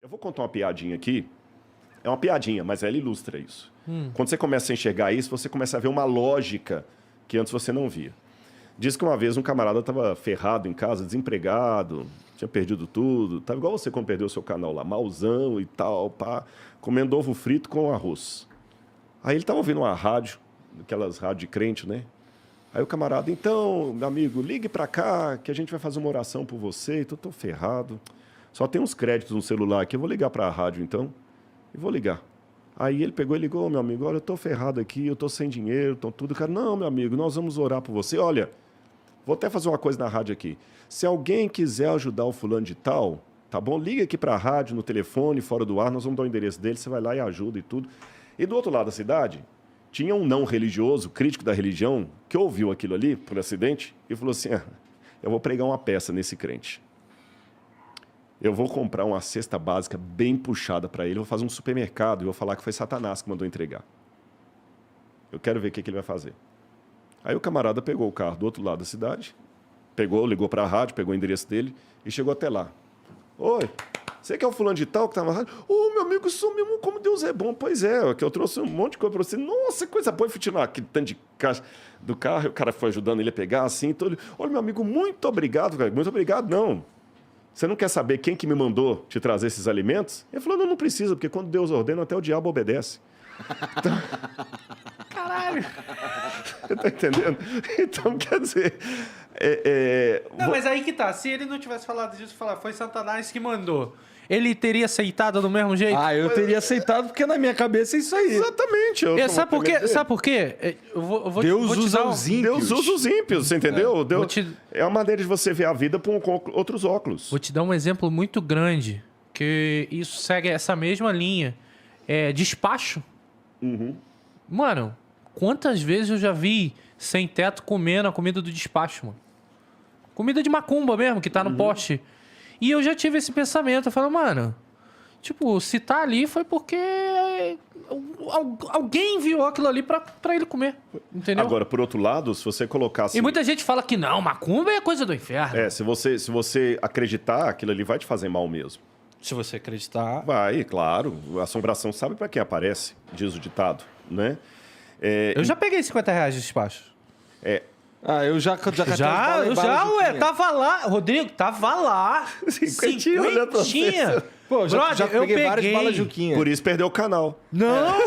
Eu vou contar uma piadinha aqui. É uma piadinha, mas ela ilustra isso. Quando você começa a enxergar isso, você começa a ver uma lógica que antes você não via. Diz que uma vez um camarada estava ferrado em casa, desempregado, tinha perdido tudo. Estava igual você quando perdeu o seu canal lá, malzão e tal, pá, comendo ovo frito com arroz. Aí ele estava ouvindo uma rádio, aquelas rádios de crente, né? Aí o camarada, então, meu amigo, ligue para cá que a gente vai fazer uma oração por você. Então, estou ferrado. Só tem uns créditos no celular aqui, eu vou ligar para a rádio então. E vou ligar. Aí ele pegou e ligou, meu amigo, olha, eu estou ferrado aqui, eu estou sem dinheiro, estou tudo. Cara, não, meu amigo, nós vamos orar por você. Olha, vou até fazer uma coisa na rádio aqui. Se alguém quiser ajudar o fulano de tal, tá bom? Liga aqui para a rádio, no telefone, fora do ar, nós vamos dar o endereço dele, você vai lá e ajuda e tudo. E do outro lado da cidade, tinha um não religioso, crítico da religião, que ouviu aquilo ali, por acidente, e falou assim, eu vou pregar uma peça nesse crente. Eu vou comprar uma cesta básica bem puxada para ele, vou fazer um supermercado e vou falar que foi Satanás que mandou entregar. Eu quero ver o que ele vai fazer. Aí o camarada pegou o carro do outro lado da cidade, ligou para a rádio, pegou o endereço dele e chegou até lá. Oi, você que é o fulano de tal que tá na rádio? Ô, meu amigo, isso mesmo, como Deus é bom. Pois é, que eu trouxe um monte de coisa para você. Nossa, coisa boa. Eu fui tirar aquele tanto de caixa do carro, e o cara foi ajudando ele a pegar assim. Então ele, olha, meu amigo, muito obrigado, cara. Muito obrigado, não. Você não quer saber quem que me mandou te trazer esses alimentos? Ele falou, não precisa, porque quando Deus ordena, até o diabo obedece. Então... Caralho! Você tá entendendo? Então, quer dizer... Não, mas aí que tá. Se ele não tivesse falado disso, foi Satanás que mandou. Ele teria aceitado do mesmo jeito? Eu teria aceitado, porque na minha cabeça é isso aí. Exatamente. Sabe por quê? Sabe por quê? Deus usa os ímpios. Deus usa os ímpios, você entendeu? É uma maneira de você ver a vida com outros óculos. Vou te dar um exemplo muito grande, que isso segue essa mesma linha. Despacho. Mano, quantas vezes eu já vi sem teto comendo a comida do despacho, mano? Comida de macumba mesmo, que tá no poste. E eu já tive esse pensamento. Eu falo, mano, tipo, se tá ali foi porque alguém enviou aquilo ali pra ele comer. Entendeu? Agora, por outro lado, se você colocasse... E muita gente fala que não, macumba é coisa do inferno. Se você acreditar, aquilo ali vai te fazer mal mesmo. Se você acreditar... Vai, claro. A assombração sabe pra quem aparece, diz o ditado, né? Eu já peguei R$50 de despacho. eu já tava lá. Rodrigo, tava lá. Cinquentinha. Pô, já peguei várias balas Juquinha. Por isso perdeu o canal. Não,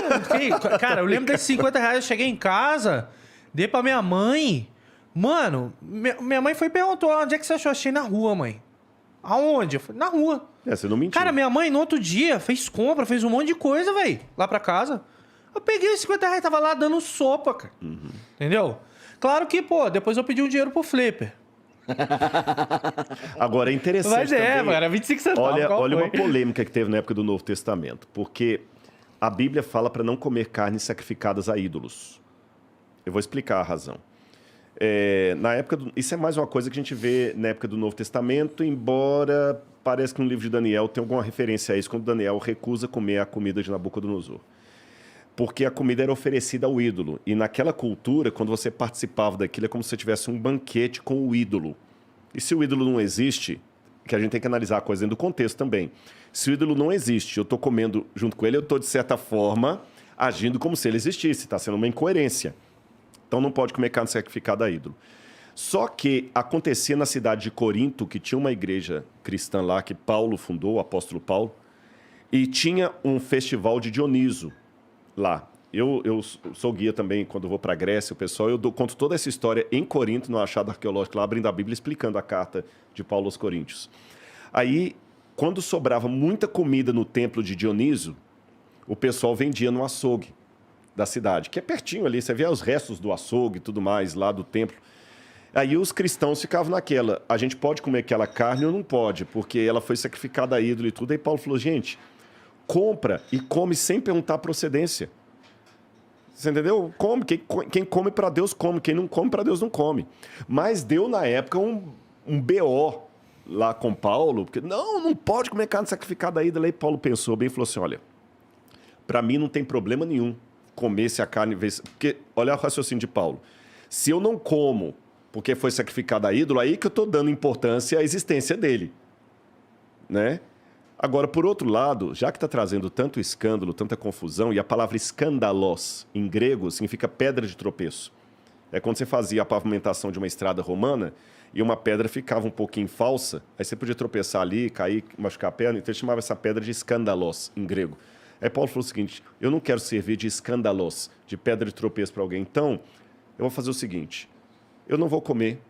cara, eu lembro desses R$50, eu cheguei em casa, dei pra minha mãe. Mano, minha mãe foi e perguntou, onde é que você achou? Achei na rua, mãe. Aonde? Eu falei, na rua. Você não mentiu. Cara, minha mãe no outro dia fez compra, fez um monte de coisa, velho, lá pra casa. Eu peguei os R$50, tava lá dando sopa, cara. Entendeu? Claro que, pô, depois eu pedi um dinheiro pro Flipper. Agora, é interessante Mas também, mano, era 25 centavos. Olha uma polêmica que teve na época do Novo Testamento. Porque a Bíblia fala para não comer carnes sacrificadas a ídolos. Eu vou explicar a razão. Na época isso é mais uma coisa que a gente vê na época do Novo Testamento, embora parece que no livro de Daniel tem alguma referência a isso, quando Daniel recusa comer a comida de Nabucodonosor. Porque a comida era oferecida ao ídolo. E naquela cultura, quando você participava daquilo, é como se você tivesse um banquete com o ídolo. E se o ídolo não existe, que a gente tem que analisar a coisa dentro do contexto também. Se o ídolo não existe, eu estou comendo junto com ele, eu estou, de certa forma, agindo como se ele existisse. Está sendo uma incoerência. Então não pode comer carne sacrificada a ídolo. Só que acontecia na cidade de Corinto, que tinha uma igreja cristã lá, que Paulo fundou, o apóstolo Paulo, e tinha um festival de Dioniso lá. Eu sou guia também, quando vou para a Grécia, o pessoal, conto toda essa história em Corinto, no achado arqueológico lá, abrindo a Bíblia, explicando a carta de Paulo aos Coríntios. Aí, quando sobrava muita comida no templo de Dioniso, o pessoal vendia no açougue da cidade, que é pertinho ali, você vê os restos do açougue e tudo mais lá do templo. Aí os cristãos ficavam naquela, a gente pode comer aquela carne ou não pode, porque ela foi sacrificada a ídolo e tudo. Aí Paulo falou, gente, compra e come sem perguntar a procedência. Você entendeu? Come. Quem come para Deus come. Quem não come para Deus não come. Mas deu, na época, um BO lá com Paulo. Porque, não pode comer carne sacrificada aí. Daí Paulo pensou bem e falou assim, olha, para mim não tem problema nenhum comer se a carne... Porque, olha o raciocínio de Paulo. Se eu não como porque foi sacrificado a ídolo, aí que eu estou dando importância à existência dele. Né? Agora, por outro lado, já que está trazendo tanto escândalo, tanta confusão, e a palavra escandalos, em grego, significa pedra de tropeço. É quando você fazia a pavimentação de uma estrada romana e uma pedra ficava um pouquinho falsa, aí você podia tropeçar ali, cair, machucar a perna, então ele chamava essa pedra de escandalos, em grego. Aí Paulo falou o seguinte, eu não quero servir de escandalos, de pedra de tropeço para alguém, então eu vou fazer o seguinte, eu não vou comer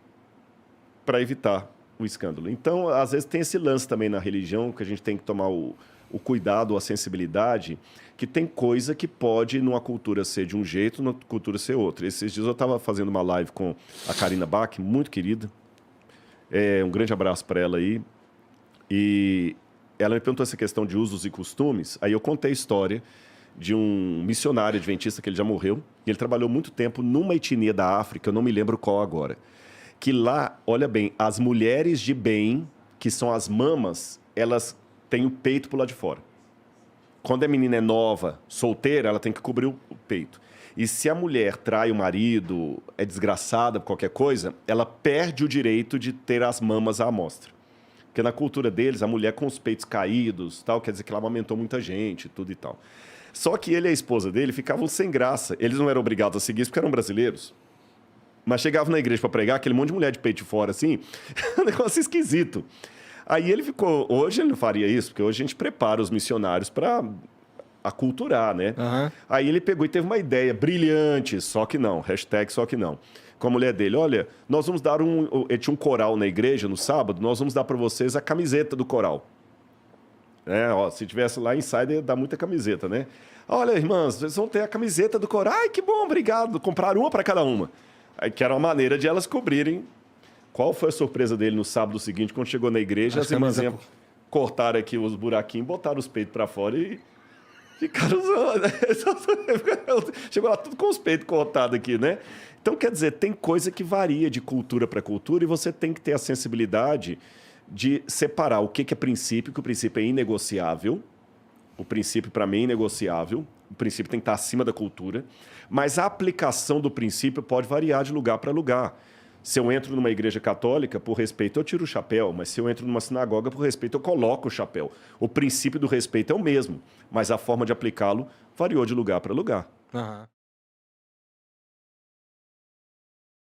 para evitar o escândalo. Então, às vezes tem esse lance também na religião, que a gente tem que tomar o cuidado, a sensibilidade, que tem coisa que pode, numa cultura ser de um jeito, numa cultura ser outra. Esses dias eu estava fazendo uma live com a Karina Bach, muito querida, um grande abraço para ela aí, e ela me perguntou essa questão de usos e costumes, aí eu contei a história de um missionário adventista que ele já morreu, e ele trabalhou muito tempo numa etnia da África, eu não me lembro qual agora, que lá, olha bem, as mulheres de bem, que são as mamas, elas têm o peito pro lado de fora. Quando a menina é nova, solteira, ela tem que cobrir o peito. E se a mulher trai o marido, é desgraçada por qualquer coisa, ela perde o direito de ter as mamas à amostra. Porque na cultura deles, a mulher com os peitos caídos, tal, quer dizer que ela amamentou muita gente, tudo e tal. Só que ele e a esposa dele ficavam sem graça. Eles não eram obrigados a seguir isso porque eram brasileiros. Mas chegavam na igreja para pregar, aquele monte de mulher de peito de fora, assim, um negócio esquisito. Aí ele ficou... Hoje ele não faria isso, porque hoje a gente prepara os missionários para aculturar, né? Uhum. Aí ele pegou e teve uma ideia brilhante, só que não, hashtag só que não. Com a mulher dele, olha, nós vamos dar ele tinha um coral na igreja no sábado, nós vamos dar para vocês a camiseta do coral. Se tivesse lá Insider, ia dar muita camiseta, né? Olha, irmãs, vocês vão ter a camiseta do coral. Ai, que bom, obrigado. Compraram uma para cada uma. Aí, que era uma maneira de elas cobrirem. Qual foi a surpresa dele no sábado seguinte, quando chegou na igreja, as irmãs cortaram aqui os buraquinhos, botaram os peitos para fora e ficaram... Chegou lá tudo com os peitos cortados aqui, né? Então, quer dizer, tem coisa que varia de cultura para cultura e você tem que ter a sensibilidade de separar o que é princípio, que o princípio é inegociável. O princípio, para mim, é inegociável. O princípio tem que estar acima da cultura. Mas a aplicação do princípio pode variar de lugar para lugar. Se eu entro numa igreja católica, por respeito, eu tiro o chapéu. Mas se eu entro numa sinagoga, por respeito, eu coloco o chapéu. O princípio do respeito é o mesmo, mas a forma de aplicá-lo variou de lugar para lugar. Uhum.